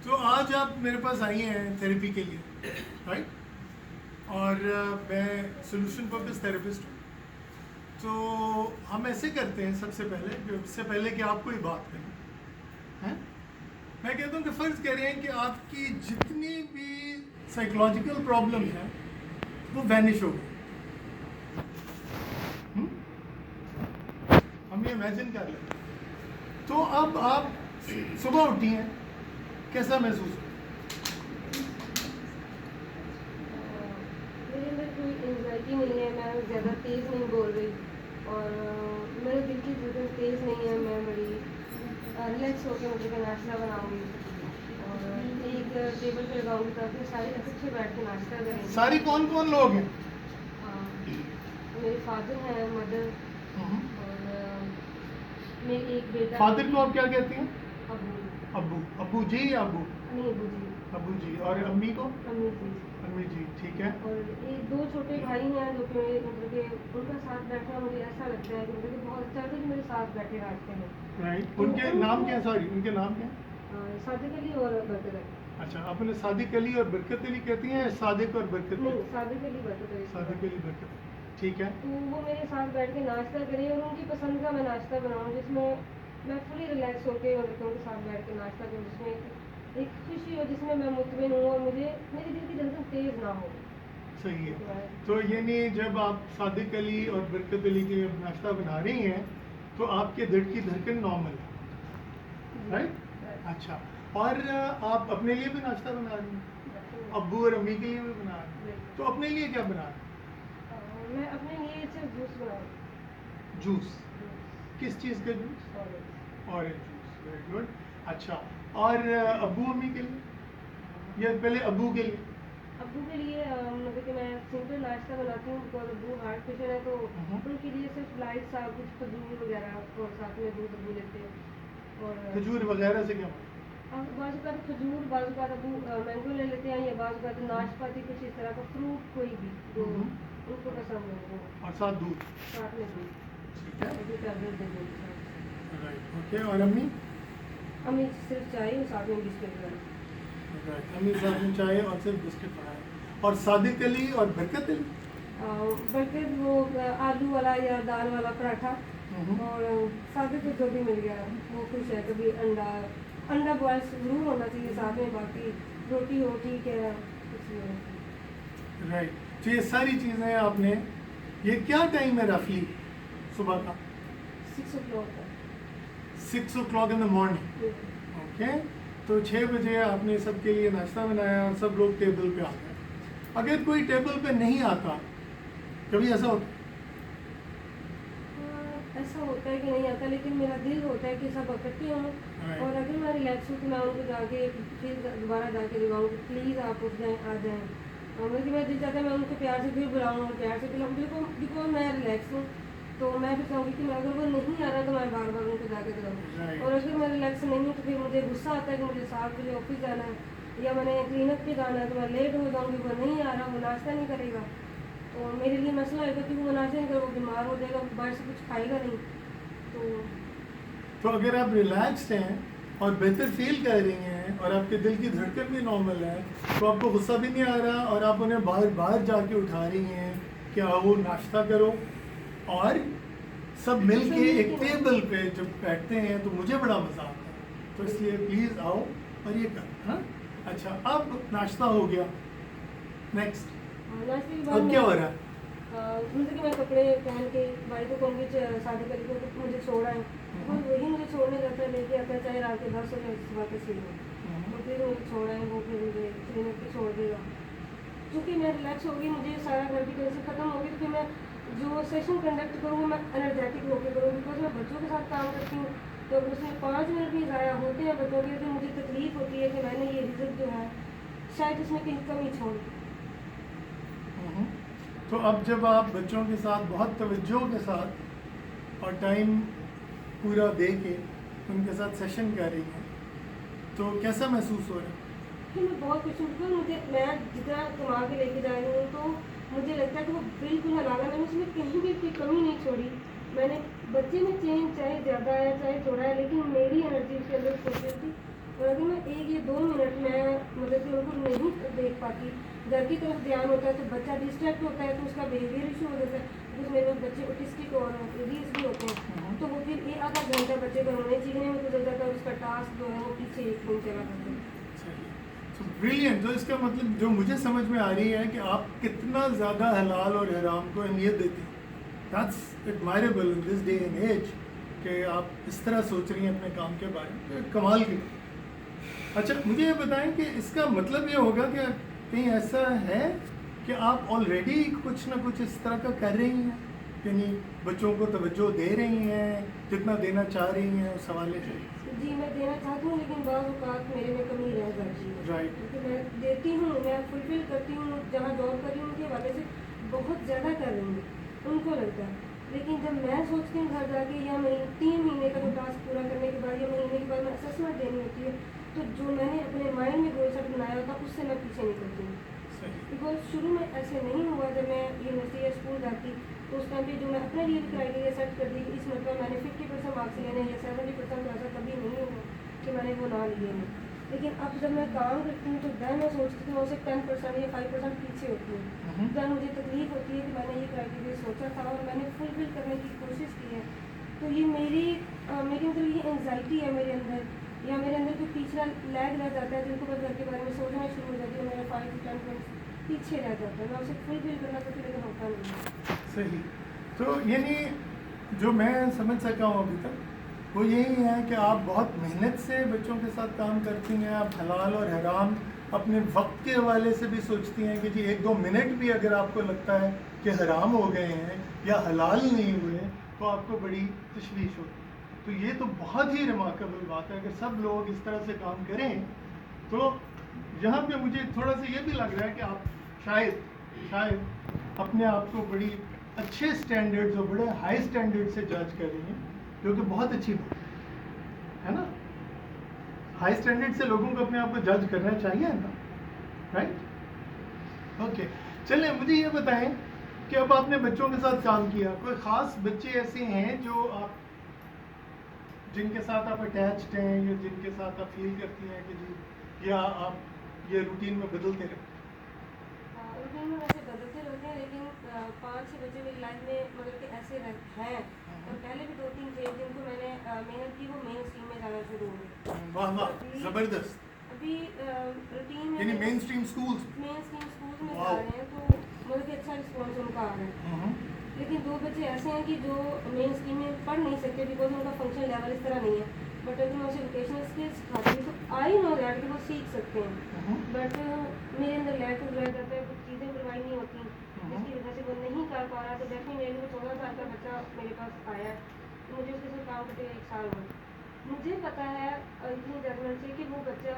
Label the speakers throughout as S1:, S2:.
S1: तो आज आप मेरे पास आई हैं थेरेपी के लिए, राइट? और मैं सोल्यूशन पर्पस थेरेपिस्ट हूँ। तो हम ऐसे करते हैं सबसे पहले, इससे पहले कि आप कोई बात करें, हैं? मैं कहता हूँ कि फ़र्ज़ करें कि आपकी जितनी भी साइकोलॉजिकल प्रॉब्लम हैं वो वैनिश हो गई। हम ये इमेजिन कर लेते हैं। तो अब आप सुबह उठी हैं, कैसा महसूस हो?
S2: मेरे अंदर कोई एंग्जाइटी नहीं है, मैं ज़्यादा तेज़ नहीं बोल रही और मेरे दिल की धड़कन तेज़ नहीं है। मैं बड़ी रिलैक्स होकर मतलब कि नाश्ता बनाऊंगी और एक टेबल पे लगाऊंगी ताकि सारे इकट्ठे बैठ के नाश्ता करें।
S1: सारी कौन कौन लोग हैं?
S2: मेरे फादर हैं, मदर और मेरे एक बेटा।
S1: फादर को आप क्या कहती हैं?
S2: अबू।
S1: अब्बू। अब्बू जी या अब्बू?
S2: नहीं, अबू जी।
S1: अब्बू जी। और अम्मी को?
S2: अम्मी जी।
S1: अम्मी जी, ठीक है।
S2: और एक दो छोटे भाई हैं जो कि मतलब कि उनका साथ बैठना मुझे ऐसा लगता है कि मतलब कि बहुत अच्छा लगता है कि मेरे साथ बैठे नाश्ते में।
S1: राइट। उनके नाम क्या है? सॉरी, उनके नाम क्या है?
S2: सादिक अली और बरकत अली।
S1: अच्छा, आपने सादिक अली और बरकत अली कहती हैं या सादिक और बरकत
S2: नहीं,
S1: अली?
S2: सादिक अली, बरकत अली।
S1: सादिक अली, बरकत अली, ठीक है।
S2: तो वो मेरे साथ बैठ के नाश्ता करें और उनकी पसंद का मैं नाश्ता बनाऊँ जिसमें मैं फुली रिलैक्स होकर मतलब उनके साथ बैठ के नाश्ता करूँ, जिसमें एक खुशी हो, जिसमें मैं मुतमिन हूँ और मुझे मेरे दिल की धड़कन तेज़ ना हो।
S1: सही है। तो ये नहीं, जब आप सादिक अली और बरकत अली के लिए नाश्ता बना रही हैं तो आपके दिल की धड़कन नॉर्मल है, राइट? अच्छा। और आप अपने लिए भी नाश्ता बना रही हैं, अब्बू और अम्मी के लिए भी बना रही हैं, तो अपने लिए क्या बना रही हैं?
S2: मैं अपने लिए सिर्फ जूस बनाऊँ।
S1: जूस? किस चीज़ का juice? Orange juice, very good. अच्छा, और अब्बू अम्मी के लिए या पहले अब्बू के लिए?
S2: अब्बू के लिए मतलब कि मैं सिंपल नाश्ता बनाती हूँ बिकॉज अब्बू हार्ट पेशेंट है, तो उनके लिए सिर्फ लाइट सा कुछ खजूर वगैरह और साथ में दूध अब्बू लेते हैं। और
S1: खजूर वगैरह से क्या?
S2: बाजू का तो खजूर, बाजू का अब्बू मैंगो ले लेते हैं, या बाजू का तो नाशपाती कुछ इस तरह का फ्रूट कोई भी जो उनको पसंद हो वो।
S1: और साथ दूध?
S2: साथ में दूध,
S1: ठीक है,
S2: ऐसे टैबलेट दे देंगे साथ।
S1: Right, okay. और अम्मी?
S2: अम्मी सिर्फ चाय और साथ में बिस्किट वगैरह।
S1: राइट, अम्मी साथ में चाय और सिर्फ बिस्किट बनाए। और सादिक अली और बरकत अली?
S2: बल्कि वो आलू वाला या दाल वाला पराठा और सादे तो जो भी मिल गया वो खुश है। कभी अंडा बॉयल ज़रूर होना चाहिए साथ में, बाकी रोटी हो ठीक है, कुछ नहीं हो।
S1: राइट। तो ये सारी चीज़ें आपने, ये क्या टाइम है रफली सुबह का?
S2: 6 o'clock का।
S1: 6 o'clock in the morning, okay. तो 6 बजे आपने सबके लिए नाश्ता बनाया और सब लोग टेबल पे आ गए। अगर कोई टेबल पे नहीं आता, कभी ऐसा होता?
S2: ऐसा होता है कि नहीं आता, लेकिन मेरा दिल होता है कि सब इकट्ठे हों। और अगर मैं रिलैक्स हूँ तो मैं उनको जाके फिर दोबारा जाके दिखाऊँ कि प्लीज़ आप उठ जाएँ, आ जाएँ। और बल्कि मेरा दिल चाहता है मैं उनको प्यार से फिर बुलाऊँ और प्यार से बुलाऊँ, बिल्कुल मैं रिलैक्स हूँ। तो मैं फिर चाहूँगी कि मैं अगर वो नहीं आ रहा तो मैं बार बार उनको जाके दिलाऊँ। और अगर मैं रिलैक्स नहीं हूँ तो फिर मुझे गुस्सा आता है कि मुझे 7 बजे ऑफिस जाना है या मैंने क्लिनिक पे जाना है, तो मैं लेट हो जाऊँगी, वो नहीं आ रहा, वो नाश्ता नहीं करेगा तो मेरे लिए मसला है, क्योंकि वो नाश्ता नहीं करेगा, वो बीमार हो जाएगा, बाहर से कुछ खाएगा नहीं।
S1: तो अगर आप रिलैक्स्ड हैं और बेहतर फील कर रही हैं और आपके दिल की धड़कन भी नॉर्मल है, तो आपको गुस्सा भी नहीं आ रहा और आप उन्हें बाहर बाहर जाके उठा रही हैं कि आओ नाश्ता करो। और सब मिल के एक टेबल पे जब बैठते हैं तो मुझे बड़ा मज़ा आता है। तो इसलिए प्लीज़ आओ और ये करो, हाँ? अच्छा, अब नाश्ता हो गया, नेक्स्ट अब क्या हो रहा है?
S2: मतलब कि मैं कपड़े पहन के भाई को कहूँगी शादी करके तो मुझे छोड़ा है, और वही मुझे छोड़ने जाता है, लेके आता है, चाहे रात के 10 बजे सुबह के 6 बजे, तो फिर मुझे छोड़ा है, वो फिर मुझे क्लिनिक पे छोड़ देगा। क्योंकि मैं रिलैक्स हो गई, मुझे सारा घर की टेंशन खत्म हो गई, तो फिर मैं जो सेशन कंडक्ट करूँ मैं एनर्जेटिक होकर करूँ, बिकॉज मैं बच्चों के साथ काम करती हूँ। तो अगर उसमें 5 मिनट भी ज़ाया होते हैं बच्चों के, तो मुझे तकलीफ होती है कि मैंने ये रिजल्ट जो है शायद इसमें कहीं कमी छोड़ दी।
S1: तो अब जब आप बच्चों के साथ बहुत तवज्जो के साथ और टाइम पूरा दे के उनके साथ सेशन कर रही हैं, तो कैसा महसूस हो रहा है?
S2: कि मैं बहुत खुश हूँ, क्योंकि मैं जितना कमा के लेके जा रही हूँ तो मुझे लगता है कि वो बिल्कुल हलाल है, मैंने उसमें कहीं भी कोई कमी नहीं छोड़ी। मैंने बच्चे में चेंज चाहे ज़्यादा है चाहे थोड़ा है, लेकिन मेरी एनर्जी उसके अंदर पहुँची थी। और अगर मैं 1 या 2 मिनट मतलब कि उनको नहीं देख पाती, घर की तरफ ध्यान होता है तो बच्चा डिस्ट्रैक्ट होता है तो उसका बिहेवियर इशू हो जाता है। कुछ मेरे बच्चे ऑटिस्टिक और रीड्स भी होते हैं, तो वो फिर ये आधा घंटा बच्चे को रोने चीखने में गुजर जाता है और उसका टास्क जो है वो पीछे एक दिन चला जाता है।
S1: ब्रिलियंट। तो इसका मतलब जो मुझे समझ में आ रही है कि आप कितना ज़्यादा हलाल और हराम को अहमियत देते हैं। That's admirable in this day and age कि आप इस तरह सोच रही हैं अपने काम के बारे में, तो कमाल की बात। अच्छा, मुझे ये बताएं कि इसका मतलब ये होगा कि कहीं ऐसा है कि आप ऑलरेडी कुछ ना कुछ इस तरह का कर रही हैं, यानी बच्चों को तवज्जो दे रही हैं जितना देना चाह रही हैं उस हवाले से?
S2: जी मैं देना चाहती हूँ, लेकिन बाज़ औक़ात मेरे में कमी रह जाती है।
S1: राइट।
S2: क्योंकि मैं देती हूँ, मैं फुलफिल करती हूँ, जहाँ जॉब कर रही हूँ उनके हवाले से बहुत ज़्यादा कर रही हूँ उनको लगता है, लेकिन जब मैं सोचती हूँ घर जाके या मैं 3 महीने का जो टास्क पूरा करने के बाद या महीने के बाद मैं असेसमेंट देनी होती है, तो जो मैंने अपने माइंड में गोल सेट बनाया होता उससे मैं पीछे निकलती हूँ। बिकॉज शुरू में ऐसे नहीं हुआ, जब मैं यूनिवर्सिटी या स्कूल जाती तो उस टाइम पे जो मैं अपने लिए भी क्राइटेरिया सेट कर दी कि इस मतलब मैंने 50% मार्क्स लेने या 70%, तो ऐसा कभी नहीं हुआ कि मैंने वो ना लिए हैं। लेकिन अब जब मैं काम करती हूँ तो दैन मैं सोचती हूँ उससे 10% या 5% पीछे होती हूँ। दैन मुझे तकलीफ होती है कि मैंने ये क्राइटेरिया सोचा था और मैंने फुलफिल करने की कोशिश की है, तो ये मेरी मतलब ये एंजाइटी है मेरे अंदर, या मेरे अंदर कोई पिछला लैग रह जाता है जिनको मैं घर के बारे में सोचना शुरू हो जाती है, मेरा 5 to 10 points पीछे रह जाता है, मैं उसे फुलफिल करना तो फिर होता नहीं है।
S1: सही। तो यानी जो मैं समझ सका हूँ अभी तक वो यही है कि आप बहुत मेहनत से बच्चों के साथ काम करती हैं, आप हलाल और हराम अपने वक्त के हवाले से भी सोचती हैं कि जी 1-2 मिनट भी अगर आपको लगता है कि हराम हो गए हैं या हलाल नहीं हुए तो आपको बड़ी तशवीश होती है। तो ये तो बहुत ही रिमार्केबल बात है, अगर सब लोग इस तरह से काम करें तो यहाँ पे मुझे थोड़ा सा ये भी लग रहा है कि आप शायद अपने आप को बड़ी अच्छे स्टैंडर्ड्स और बड़े हाई स्टैंडर्ड से जज कर रही हैं, जो कि बहुत अच्छी बात है ना। हाई स्टैंडर्ड से लोगों को अपने आप को जज करना चाहिए ना, राइट? ओके, चलिए मुझे ये बताएं कि अब आपने बच्चों के साथ काम किया, कोई ख़ास बच्चे ऐसे हैं जो आप जिनके साथ आप अटैच्ड हैं या जिनके साथ आप फील करती हैं कि जी या आप ये रूटीन में बदलते रहते?
S2: रूटीन में वैसे बदलते रहते हैं, लेकिन 5-6 बच्चे मेरी लाइफ में मतलब कि ऐसे हैं और पहले भी 2-3 थे जिनको मैंने मेहनत की, वो मेन स्ट्रीम में जाना शुरू हो गए।
S1: वाह वाह, ज़बरदस्त।
S2: अभी रूटीन में
S1: यानी मेन स्ट्रीम स्कूल्स
S2: में जा रहे हैं तो मतलब कि अच्छा रिस्पॉन्स उनका आ रहा है। लेकिन 2 बच्चे ऐसे हैं कि जो मेन स्ट्रीम में पढ़ नहीं सकते बिकॉज उनका फंक्शन लेवल इस तरह नहीं है, बट अगर मैं उसे वोकेशनल स्किल्स सिखाती हूँ तो आई नो दैट कि वो सीख सकते हैं, बट मेरे अंदर लैक रह जाता है, कुछ चीज़ें प्रोवाइड नहीं होती जिसकी वजह से वो नहीं कर पा रहा। तो डेफिनेटली वो 14 साल का बच्चा मेरे पास आया तो मुझे उसके साथ काम करते 1 साल हुआ। मुझे पता है इतनी जजमेंट से कि वो बच्चा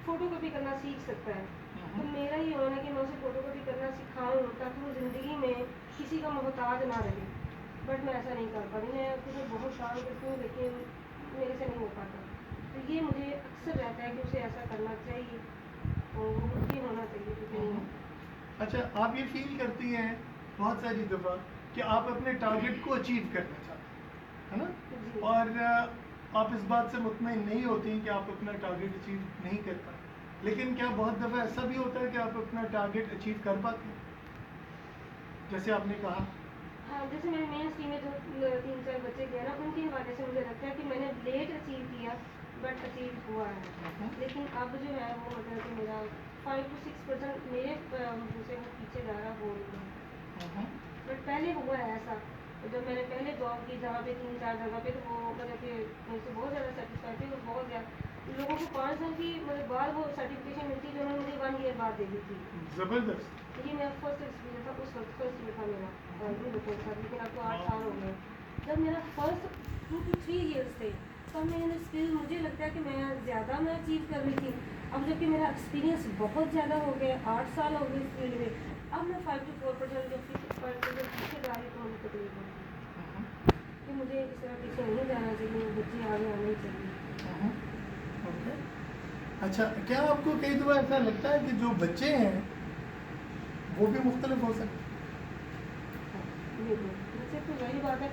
S2: फ़ोटो कॉपी करना सीख सकता है, तो मेरा ये होना है कि मैं उसे फ़ोटो कॉपी करना सिखाऊँ ताकि वो ज़िंदगी में किसी का मोहताज ना रहे, बट मैं ऐसा नहीं कर पा रही। मैं उसमें बहुत काम करती हूँ लेकिन मेरे से नहीं हो पाता, तो ये मुझे अक्सर रहता है कि उसे ऐसा करना चाहिए और वो ये होना चाहिए कि नहीं।
S1: अच्छा, आप ये फील करती हैं बहुत सारी दफ़ा कि आप अपने टारगेट को अचीव करना चाहते हैं, है ना, और आप इस बात से मुतमईन नहीं होती कि आप अपना टारगेट अचीव नहीं कर पाए, लेकिन क्या बहुत दफ़ा ऐसा भी होता है कि आप अपना टारगेट अचीव कर पाते हैं, जैसे आपने कहा?
S2: हाँ, जैसे मेरे मेन स्ट्रीम में जो 3-4 बच्चे गए ना, उनके हवाले से मुझे लगता है कि मैंने लेट अचीव किया बट अचीव हुआ है। लेकिन अब जो है वो मतलब कि मेरा 5 to 6% मेरे से वो पीछे जा रहा हो रही है, बट पहले हुआ है ऐसा। तो जब मैंने पहले जॉब की जहाँ पे 3-4 जगह पे, तो वो मतलब कि मेरे से बहुत ज़्यादा सेटिस्फाइड थे और बहुत ज़्यादा लोगों को 5 साल की मतलब बाद वो सर्टिफिकेशन मिलती जो उन्होंने मुझे 1 ईयर बाद दे दी थी।
S1: ज़बरदस्त।
S2: ये मेरा फर्स्ट एक्सपीरियंस था, उस वक्त फर्स्ट ईयर था मेरा इन लोगों के साथ, लेकिन अब तो 8 साल हो गए। जब मेरा फर्स्ट 2 to 3 ईयर्स थे तब मेरे अंदर स्किल मुझे लगता है कि मैं अचीव कर रही थी। अब जबकि मेरा एक्सपीरियंस बहुत ज़्यादा हो गया, 8 साल हो गए इस फील्ड में, अब मैं 5 to 4% जो पीछे जा रही तो मुझे तकलीफ होती है कि मुझे इस तरह पीछे नहीं जाना चाहिए, बच्चे आगे आने चाहिए।
S1: ओके, अच्छा, क्या आपको कई दफ़ा ऐसा लगता है कि जो बच्चे हैं वो भी मुख्तलिफ हो सकते हैं?
S2: बिल्कुल, बच्चे तो वही बात है।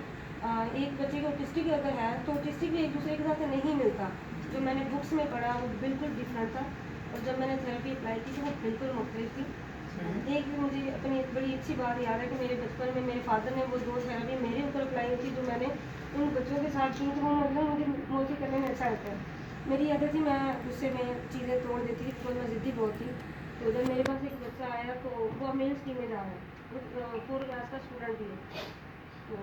S2: एक बच्चे को ऑटिस्टिक अगर है तो ऑटिस्टिक भी एक दूसरे के साथ नहीं मिलता। जो मैंने बुक्स में पढ़ा वो बिल्कुल डिफरेंट था, और जब मैंने थेरेपी अप्लाई की तो वो बिल्कुल मुख्तलिफ थी।
S1: सही।
S2: एक मुझे अपनी एक बड़ी अच्छी बात याद है कि मेरे बचपन में मेरे फादर ने वो 2 थेरेपी मेरे ऊपर अप्लाई की थी, जो मैंने उन बच्चों के साथ की, तो वो मतलब मुझे करने में अच्छा लगता है। मेरी आदत थी, मैं गुस्से में चीज़ें तोड़ देती थी, तो मैं ज़िद्दी बहुत थी। तो जब मेरे पास एक बच्चा आया तो वो अब मेरी स्कीम में जा रहा है, वो 4 क्लास का स्टूडेंट भी है, तो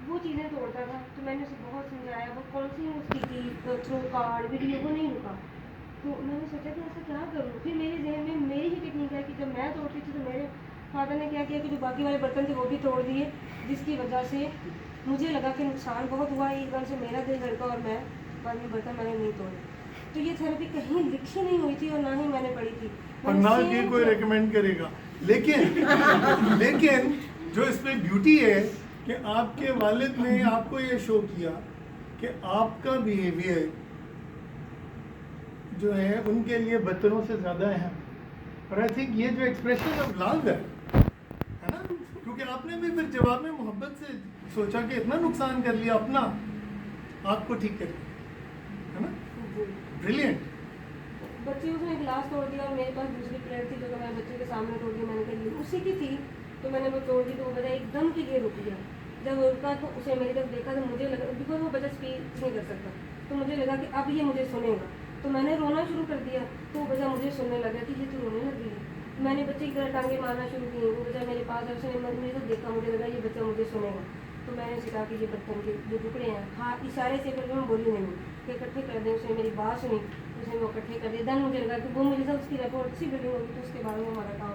S2: वो चीज़ें तोड़ता था। तो मैंने उसे बहुत समझाया, वो कौन सी उसकी थी थ्रू कार्ड वीडियो, वो नहीं रुका। तो मैंने सोचा कि ऐसा क्या करूँ। फिर मेरे जहन में मेरी ही टेक्निक है कि जब मैं तोड़ती थी तो मेरे फादर ने क्या किया कि जो बाकी वाले बर्तन थे वो भी तोड़ दिए, जिसकी वजह से मुझे लगा कि नुकसान बहुत हुआ, एकदम से मेरा दिल धड़का और मैं बाद में बर्तन मैंने नहीं तोड़े। तो ये थेरेपी कहीं लिखी नहीं हुई थी और ना ही मैंने पढ़ी थी।
S1: और ना कि कोई रेकमेंड करेगा, लेकिन जो इसमें ब्यूटी है कि आपके वालिद ने आपको ये शो किया कि आपका बिहेवियर जो है उनके लिए बर्तनों से ज़्यादा अहम। और आई थिंक ये जो एक्सप्रेशन ऑफ लव है ना, क्योंकि आपने भी फिर जवाब में मोहब्बत से सोचा कि इतना नुकसान कर लिया अपना, आपको ठीक कर लिया, है ना। ब्रिलियंट।
S2: बच्चे उसने गिलास तोड़ दिया और मेरे पास दूसरी प्लेट थी जो कि मैं बच्चे के सामने तोड़ दी, मैंने कही उसी की थी, तो मैंने वो तोड़ दी। तो वो बच्चा एकदम के लिए रुक गया। जब वो रुका तो उसे मेरी तरफ देखा तो मुझे लगा, बिकॉज वो बच्चा स्पीच नहीं कर सकता, तो मुझे लगा कि अब ये मुझे सुनेगा। तो मैंने रोना शुरू कर दिया, तो वो बच्चा मुझे सुनने लगा कि ये तो रोने लग गई है। मैंने बच्चे की तरह टांगे मारना शुरू की, वो बच्चा मेरे पास आया, उसने मुझे तो देखा, मुझे लगा ये बच्चा मुझे सुनेगा। तो मैंने उसे कहा कि ये बर्तन के जो टुकड़े हैं, हाँ इशारे से, फिर मैं बोली नहीं कि इकट्ठे कर दें। उसने मेरी बात सुनी, उसने वो इकट्ठे कर दिए। देन मुझे लगा कि वो मुझे जब उसकी रिपोर्ट अच्छी बिल्डिंग होगी तो उसके बाद में हमारा काम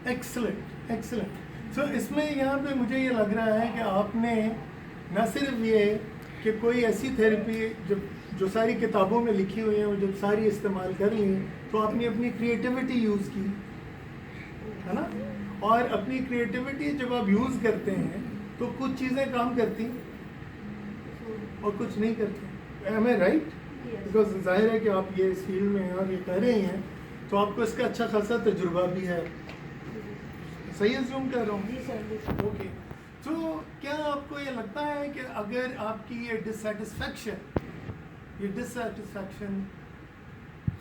S1: एक्सलेंट एक्सलेंट। सो इसमें यहाँ पे मुझे ये लग रहा है कि आपने न सिर्फ ये कि कोई ऐसी थेरेपी जो सारी किताबों में लिखी हुई है और जब सारी इस्तेमाल कर ली, तो आपने अपनी क्रिएटिविटी यूज़ की, है ना। और अपनी क्रिएटिविटी जब आप यूज़ करते हैं तो कुछ चीज़ें काम करती और कुछ नहीं करती। M I right? बिकॉज जाहिर है कि आप ये इस फील्ड में हैं और ये कर रही हैं, तो आपको इसका अच्छा खासा तजुर्बा भी है। सही अज्यूम कर रहा हूँ?
S2: जी सर।
S1: ओके। तो क्या आपको ये लगता है कि अगर आपकी ये डिससेटिस्फैक्शन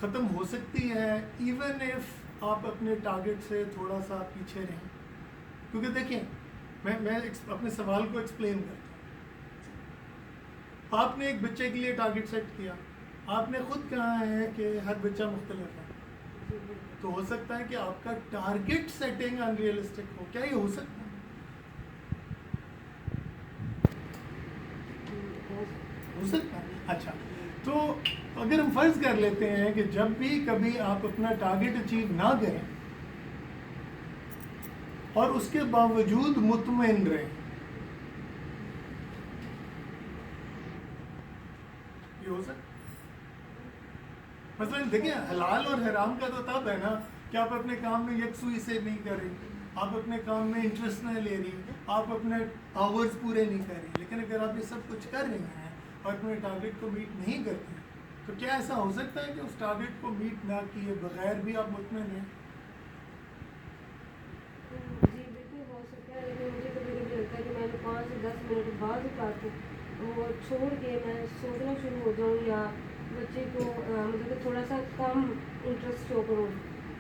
S1: ख़त्म हो सकती है इवन इफ आप अपने टारगेट से थोड़ा सा पीछे रहें? क्योंकि देखिए, मैं अपने सवाल को एक्सप्लेन करता हूँ। आपने एक बच्चे के लिए टारगेट सेट किया, आपने खुद कहा है कि हर बच्चा मुख्तलिफ है, तो हो सकता है कि आपका टारगेट सेटिंग अनरियलिस्टिक हो। क्या ये हो सकता है? हो सकता है। अच्छा, तो अगर हम फर्ज कर लेते हैं कि जब भी कभी आप अपना टारगेट अचीव ना करें और उसके बावजूद मुतमईन रहें, ये हो सकता है? मतलब देखिए, हलाल और हराम का तो तब है ना कि आप अपने काम में यकसुई से नहीं कर रही, आप अपने काम में इंटरेस्ट नहीं ले रही, आप अपने आवर्स पूरे नहीं कर रही। लेकिन अगर आप ये सब कुछ कर रही हैं और अपने टारगेट को मीट नहीं करती, तो क्या ऐसा हो सकता है कि उस टारगेट को मीट ना किए बगैर भी आप मुतमईन रहें?
S2: जी बिल्कुल हो सकता है, लेकिन मुझे कभी कभी लगता है कि मैं 5 से 10 मिनट बाद उठाती वो छोड़ के मैं सोचना शुरू हो जाऊँ या बच्चे को मतलब कि थोड़ा सा कम इंटरेस्ट शो करूँ,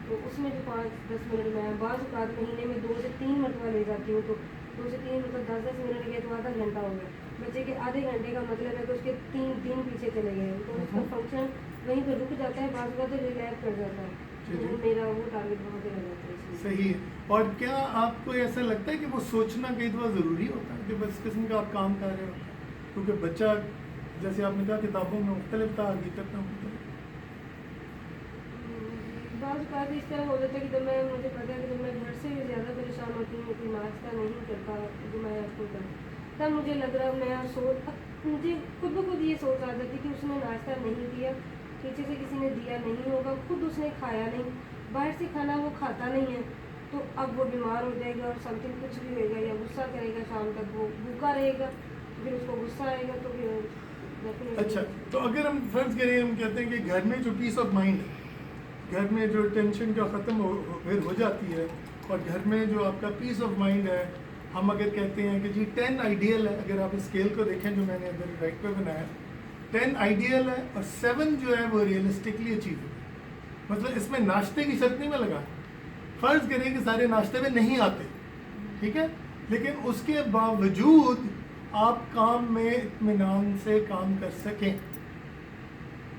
S2: तो उसमें जो 5-10 मिनट मैं बाज़ औक़ात महीने में 2 से 3 मरतबा ले जाती हूँ। तो 2 से 3 मतलब 10-10 मिनट गए तो आधा घंटा हो गया। बच्चे के आधे घंटे का मतलब है कि उसके 3 दिन पीछे चले गए, तो उसका फंक्शन वहीं पर रुक जाता है, बाज़ औक़ात तो रिलैक्स कर जाता है। तो मेरा वो टारगेट वहाँ पे लग जाता है इसलिए।
S1: सही है। और क्या आपको ऐसा लगता है कि वो सोचना कई दफ़ा ज़रूरी होता है कि बस किस्म का आप काम कर रहे हो? क्योंकि बच्चा, जैसे आपने कहा, किताबों में मुख्तलिफ था, हकीकत में मुख्तलिफ।
S2: बाज़ औक़ात इस तरह हो जाता है कि जब मुझे पता है कि जब मैं घर से ज़्यादा परेशान होती हूँ, कोई नाश्ता नहीं करता जो मैं आपको कर, तब मुझे लग रहा है मुझे खुद ब खुद ये सोच आ जाती कि उसने नाश्ता नहीं किया, पीछे से किसी ने दिया नहीं होगा, खुद उसने खाया नहीं, बाहर से खाना वो खाता नहीं है, तो अब वो बीमार हो जाएगा और समथिंग कुछ भी होएगा या गुस्सा करेगा, शाम तक वो भूखा रहेगा, फिर उसको गुस्सा आएगा, तो फिर
S1: अच्छा, तो अगर हम फर्ज करें, हम कहते हैं कि घर में जो पीस ऑफ माइंड है, घर में जो टेंशन जो ख़त्म हो जाती है, और घर में जो आपका पीस ऑफ माइंड है, हम अगर कहते हैं कि जी 10 आइडियल है, अगर आप स्केल को देखें जो मैंने इधर राइट पे बनाया, 10 आइडियल है और 7 जो है वो रियलिस्टिकली अचीवेबल। मतलब इसमें नाश्ते की शर्त नहीं मैं लगा, फर्ज करें कि सारे नाश्ते में नहीं आते, ठीक है, लेकिन उसके बावजूद आप काम में इत्मीनान से काम कर सकें,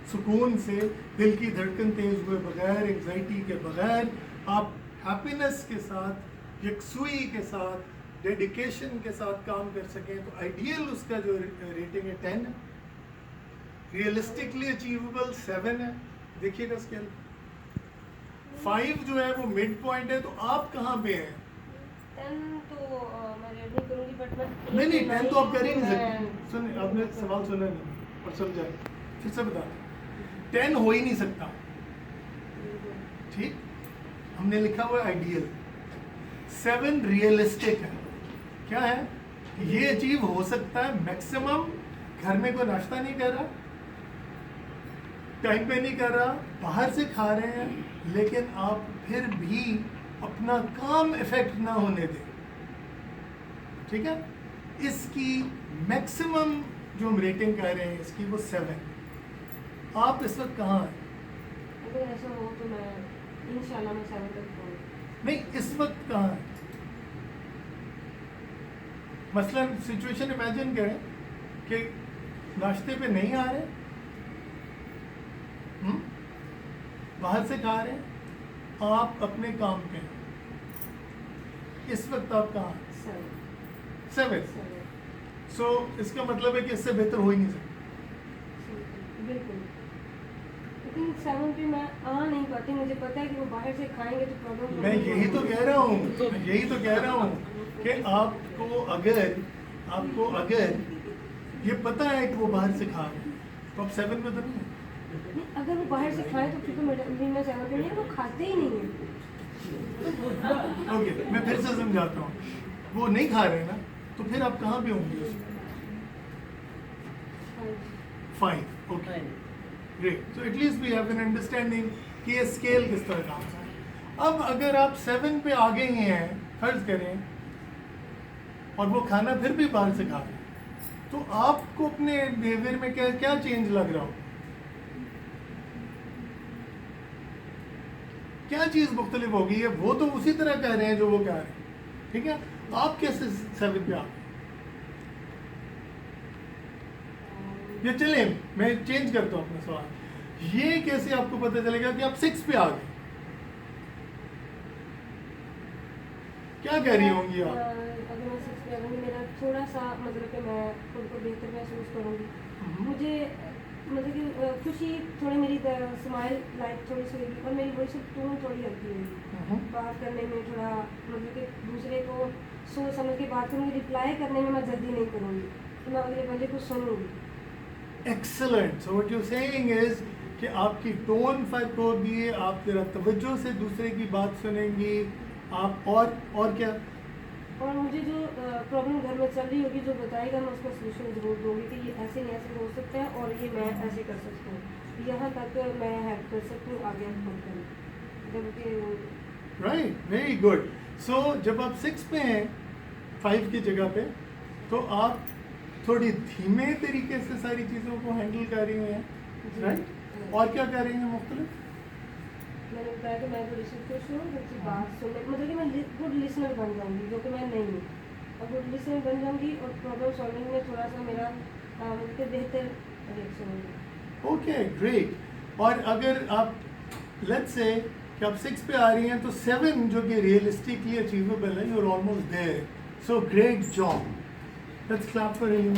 S1: सुकून से, दिल की धड़कन तेज हुए बगैर, एंजाइटी के बगैर, आप हैप्पीनेस के साथ, यकसुई के साथ, डेडिकेशन के साथ काम कर सकें, तो आइडियल उसका जो रेटिंग है 10 है, रियलिस्टिकली अचीवेबल 7 है। देखिएगा स्केल 5 जो है वो मिड पॉइंट है, तो आप कहाँ पे हैं?
S2: 10 तो मैं रेड नहीं करूँगी, बट मैं
S1: नहीं 10 तो आप कर ही नहीं सकते। सुन, आपने सवाल सुना नहीं और समझा, फिर से बता, 10 हो ही नहीं सकता, ठीक, हमने लिखा हुआ आइडियल, 7 रियलिस्टिक है। क्या है? ये अचीव हो सकता है मैक्सिमम, घर में कोई नाश्ता नहीं कर रहा, टाइम पे नहीं कर रहा, बाहर से खा रहे हैं, लेकिन आप फिर भी अपना काम इफेक्ट ना होने दें, ठीक है, इसकी मैक्सिमम जो हम रेटिंग कह रहे हैं इसकी वो 7। आप इस वक्त कहाँ हैं?
S2: अगर ऐसा हो तो मैं इंशाल्लाह मैं 7 तक पहुँच।
S1: नहीं, इस वक्त कहाँ हैं? मसलन सिचुएशन इमेजिन करें कि नाश्ते पे नहीं आ रहे, बाहर से खा रहे हैं, आप अपने काम पे हैं, इस वक्त आप कहाँ हैं? 7। सो इसका मतलब है कि इससे बेहतर हो ही नहीं सकता।
S2: बिल्कुल, लेकिन 7 पे मैं आ नहीं पाती, मुझे पता है कि वो बाहर से खाएंगे तो प्रॉब्लम।
S1: मैं यही तो कह रहा हूँ कि आपको अगर ये पता है कि वो बाहर से खा रहे हैं, तो आप 7 पे तो नहीं है।
S2: नहीं, अगर वो बाहर से खाएं तो फिर तो मैं 7 पे नहीं, वो खाते ही नहीं है।
S1: ओके, मैं फिर से समझाता हूँ, वो नहीं खा रहे ना, तो फिर आप कहाँ पे होंगे? 5। Okay, great, so at least we have an understanding कि ये स्केल किस तरह काम है। अब अगर आप 7 पे आ गए हैं, फर्ज करें, और वो खाना फिर भी बाहर से खा रहे हैं, तो आपको अपने बिहेवियर में क्या क्या चेंज लग रहा हो? क्या चीज़ मुख्तलिफ होगी? है वो तो उसी तरह कह रहे हैं जो वो कह रहे हैं, ठीक है, आप कैसे 7 पे आ गए? ये चले, मैं चेंज करता हूँ अपना सवाल, ये कैसे आपको पता चलेगा कि आप 6 पे आ गए? क्या कह रही होंगी आप?
S2: अगर मैं 6 पे आ गई, मेरा थोड़ा सा मतलब कि मैं खुद को बेहतर महसूस करूँगी, मुझे मतलब कि खुशी थोड़ी, मेरी स्माइल लाइट थोड़ी सी होगी, और मेरी वॉइस टोन थोड़ी हल्की होगी, बात करने में थोड़ा मतलब कि दूसरे को सोच समझ के बात करूँगी, रिप्लाई करने में मैं जल्दी नहीं करूँगी, तो मैं अगले बंदे को सुनूँगी।
S1: Excellent, so what you saying is कि आपकी टोन फर्क होगी, आप जरा तवज्जो से दूसरे की बात सुनेंगी, आप और क्या?
S2: और मुझे जो प्रॉब्लम घर में चल रही होगी, जो बताएगा, मैं उसका सोल्यूशन ज़रूर दूँगी कि ये ऐसे नहीं ऐसे हो सकता है, और ये मैं ऐसे कर सकती हूँ, यहाँ तक मैं हेल्प कर सकती हूँ, आगे हम करें।
S1: Right, very good. सो जब आप 6 पे हैं 5 की जगह पे, तो आप थोड़ी धीमे तरीके से सारी चीज़ों को हैंडल कर रही हैं, राइट, और क्या कर रही हैं मुख्तलिफ?
S2: मैंने बताया कि मैं थोड़ी सी खुश हूँ, थोड़ी बात सुनने, मतलब कि मैं गुड लिसनर बन जाऊँगी, जो कि मैं नहीं हूँ, और गुड लिसनर बन जाऊँगी, और प्रॉब्लम सॉल्विंग में थोड़ा सा मेरा मतलब बेहतर रिएक्शन होगा।
S1: Okay, great. और अगर आप लेट्स से कि आप 6 पे आ रही हैं, तो 7 जो कि रियलिस्टिकली अचीवेबल है, you are almost there, so great job, let's clap for him.